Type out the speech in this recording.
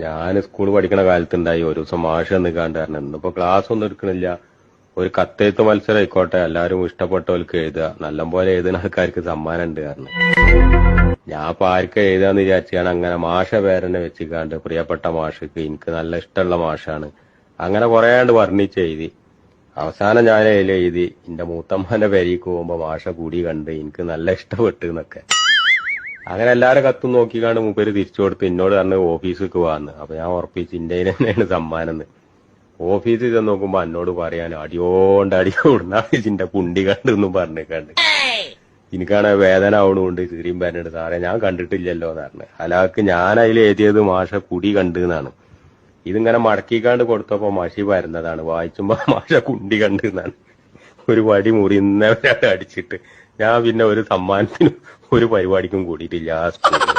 ഞാൻ സ്കൂൾ പഠിക്കണ കാലത്തുണ്ടായി ഒരു ദിവസം മാഷ് നിൽക്കാണ്ട് കാരണം ഇന്നിപ്പോ ക്ലാസ് ഒന്നും എടുക്കണില്ല. ഒരു കത്തെഴുത്ത് മത്സരം ആയിക്കോട്ടെ, എല്ലാവരും ഇഷ്ടപ്പെട്ടവർക്ക് എഴുതുക, നല്ലപോലെ എഴുതുന്ന ആൾക്കാർക്ക് സമ്മാനം ഉണ്ട് കാരണം. ഞാൻ ഇപ്പൊ ആർക്കും എഴുതാന്ന് വിചാരിച്ചാണ് അങ്ങനെ മാഷ പേരെന്നെ വെച്ചിക്കാണ്ട് പ്രിയപ്പെട്ട മാഷക്ക് എനിക്ക് നല്ല ഇഷ്ടമുള്ള മാഷാണ് അങ്ങനെ കുറേയാണ്ട് വർണ്ണിച്ച് എഴുതി. അവസാനം ഞാൻ അതിൽ എഴുതി എന്റെ മൂത്തമ്മാന്റെ പെരീക്ക് പോകുമ്പോ മാഷ കൂടി കണ്ട് എനിക്ക് നല്ല ഇഷ്ടപ്പെട്ടു എന്നൊക്കെ. അങ്ങനെ എല്ലാരും കത്തും നോക്കിക്കാണ്ട് മൂപ്പര് തിരിച്ചു കൊടുത്ത് എന്നോട് പറഞ്ഞ് ഓഫീസിലേക്ക് പോവാന്ന്. അപ്പൊ ഞാൻ ഉറപ്പിച്ച് ഇന്ത്യയിൽ തന്നെയാണ് സമ്മാനം എന്ന്. ഓഫീസിൽ ചെന്ന് നോക്കുമ്പോ എന്നോട് പറയാൻ അടിയോണ്ടാടിയോടുന്ന ഇതിന്റെ പുണ്ടി കണ്ടെന്നും പറഞ്ഞേക്കാണ്ട് എനിക്കാണ് വേദന ആവണുണ്ട്. സീരിയും പറഞ്ഞിട്ട് സാറേ ഞാൻ കണ്ടിട്ടില്ലല്ലോ എന്ന് പറഞ്ഞു. അലാക്ക് ഞാൻ അതിൽ എഴുതിയത് മാഷ കുടി കണ്ട് എന്നാണ്. ഇതിങ്ങനെ മടക്കിക്കാണ്ട് കൊടുത്തപ്പോ മഷി വരുന്നതാണ്. വായിച്ചുമ്പോ മാഷ കുണ്ടി കണ്ട് എന്നാണ്. ഒരു വടി മുറിയുന്നവരാണ് അടിച്ചിട്ട്. ഞാൻ പിന്നെ ഒരു സമ്മാനത്തിനും ഒരു പരിപാടിക്കും കൂടിയിട്ടില്ല ആ സ്കൂളിൽ.